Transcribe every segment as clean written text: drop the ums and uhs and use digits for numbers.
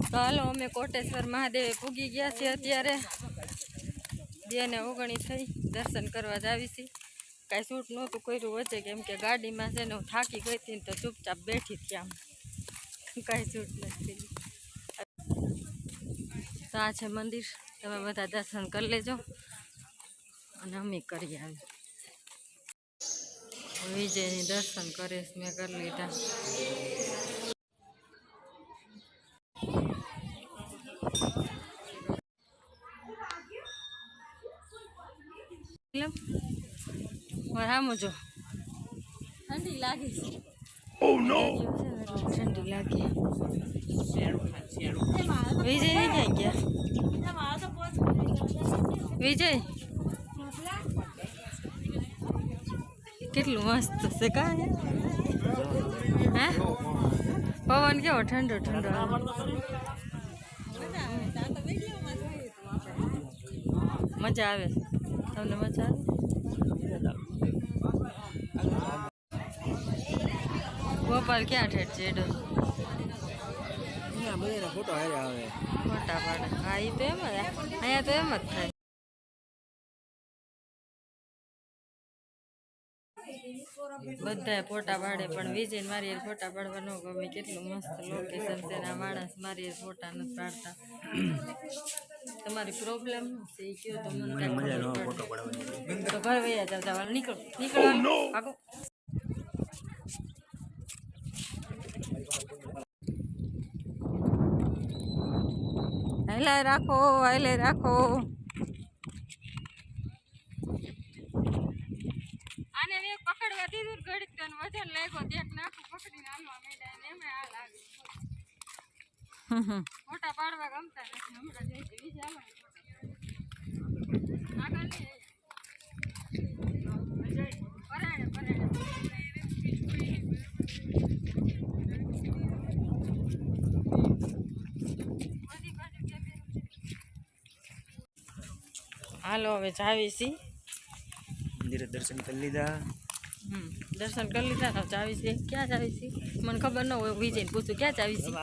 તો હાલો અમે કોટેશ્વર મહાદેવે પૂગી ગયા છીએ અત્યારે 2:19 થઈ દર્શન કરવા જાવી છીએ કાંઈ શૂટ નહોતું કર્યું વચ્ચે કેમ કે ગાડીમાં છે ને હું થાકી ગઈ હતી તો ચૂપચાપ બેઠી હતી આમ કાંઈ શૂટ નથી તો આ છે મંદિર તમે બધા દર્શન કરી લેજો અને અમે કરી આવી વિજયની દર્શન કરીશ મેં કરી લીધા રામો જો ઠંડી લાગી છે ઠંડી લાગી વિજય ને ક્યાં ગયા વિજય કેટલું મસ્ત છે કા હે પવન કેવો ઠંડો ઠંડો મજા આવે તમને મજા આવે ગોપાલ ક્યાં ઠેઠ ચેડો ફોટા પાડે હા એ તો એમ જ અહીંયા તો એમ જ થાય બધા ફોટા પાડે પણ વિજય મારી ફોટા પાડવા ન ગમે કેટલું મસ્ત લોકેશન છે આ માણસ મારી ફોટા નથી પાડતા તમારી પ્રોબ્લેમ છે એ કયો તો મને તો ઘર વયા જતા નીકળો આગો હાલે રાખો આને મેં પકડવા દીધું ઘડીક તો વજન લાગ્યો દેખ નાખું પકડીને હાલવા માંડ્યા ને એમાં આ લાગે ફોટા પાડવા ગમતા નથી હમણાં જઈ બીજે આગળ પરાણે હાલો હવે જાવી છી મંદિરે દર્શન કરી લીધા દર્શન કરી લીધા ને જાવી છી ક્યાં જાવી છી મને ખબર ન હોય વિજયને પૂછું ક્યાં જાવી છી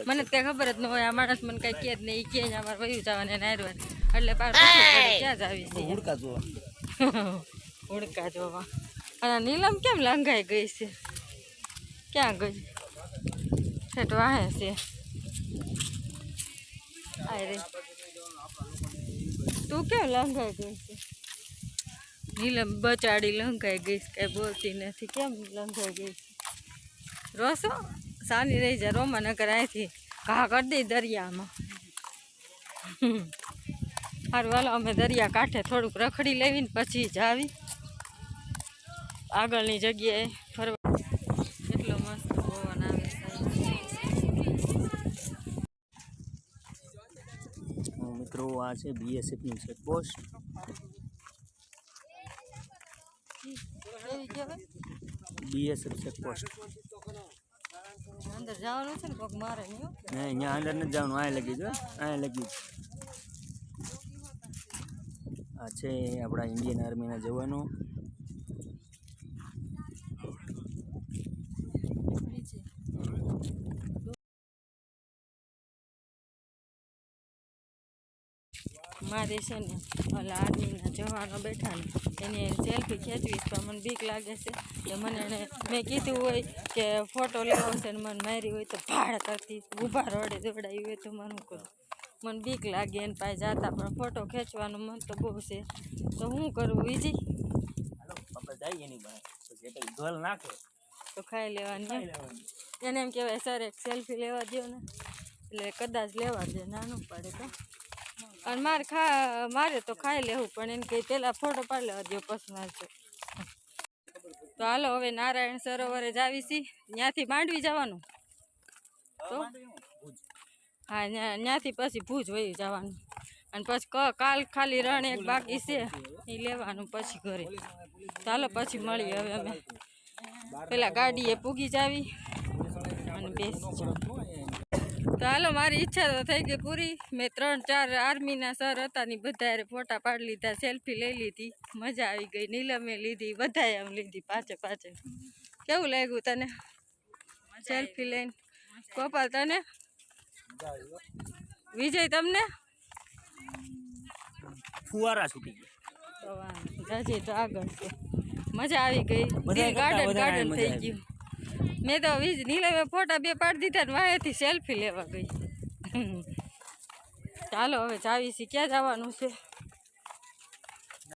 મને કઈ ખબર જ ન હોય આ માણસ મને કઈ કે જ નહીં કે જ અમારે વયું જવાને નારવા એટલે ક્યાં જાવી છી હુડકા જોવા અને નીલમ કેમ લંઘાઈ ગઈ છે ક્યાં ગઈ ઠેઠ વાહે છે આય રે તું કેમ લંઘાઈ ગઈ છે નીલમ બચાડી લંઘાઈ ગઈ કઈ બોલતી નથી કેમ લંઘાઈ ગઈ છે રોસો સાની રહી જાય રોમા નગર અહીંથી ઘા કરી દઈ દરિયામાં સારું હાલો અમે દરિયા કાંઠે થોડુંક રખડી લેવી ને પછી જાવી આગળની જગ્યાએ ફરવા કેટલો મસ્ત પવન આવે મિત્રો આ છે બીએસએફની ચેકપોસ્ટ બીએસએફ ચેકપોસ્ટ અંદર જવાનું છે ને કોક મારે નહીં અહીંયા અંદર નથી જવાનું આ લગી જો આ લગી આ છે આપણા ઇન્ડિયન આર્મીના જવાનો મારે છે ને ઓલા આર્મીના જવાનો બેઠા ને એને સેલ્ફી ખેંચવીશ પણ મને બીક લાગે છે કે મને મેં કીધું હોય કે ફોટો લેવો છે ને મને મારી હોય તો ભાડ કરતી ઊભા રોડે દોડાવી હોય તો મને શું કરું મને બીક લાગે એને પાસે જતા પણ ફોટો ખેંચવાનું મન તો બહુ છે તો શું કરું વિજી તો ખાઈ લેવાની એને એમ કહેવાય સર એક સેલ્ફી લેવા દો ને એટલે કદાચ લેવા દે નાનું પડે તો અને મારે તો ખાઈ લેવું પણ એને કંઈ પહેલાં ફોટો પાડી લેવા દો પસંદ છે તો હાલો હવે નારાયણ સરોવરે જાવી છી ત્યાંથી માંડવી જવાનું તો હા ત્યાંથી પછી ભુજ વહી જવાનું અને પછી કાલ ખાલી રણ એક બાકી છે એ લેવાનું પછી ઘરે ચાલો પછી મળીએ હવે અમે પેલા ગાડીએ પૂગી જાવી અને બેસી જાવ તો હાલો મારી ઈચ્છા તો થઈ ગઈ પૂરી મેં 3-4 આર્મીના સર હતા ને બધાએ ફોટા પાડી લીધા સેલ્ફી લઈ લીધી મજા આવી ગઈ નીલમે લીધી બધાએ આમ લીધી પાછે કેવું લાગ્યું તને સેલ્ફી લઈને ગોપાલ તને વિજય તમને ફુવારા છૂટી ગયા. હજી તો આગળ છે. મજા આવી ગઈ. બધા ગાર્ડન કરતા ગાર્ડન વધારે થઈ મજા ગયું. મેં તો નીલમે ફોટા 2 પાડી દીધા ને વાહેથી સેલ્ફી લેવા ગઈ. ચાલો હવે જાવી છીએ. ક્યાં જવાનું છે?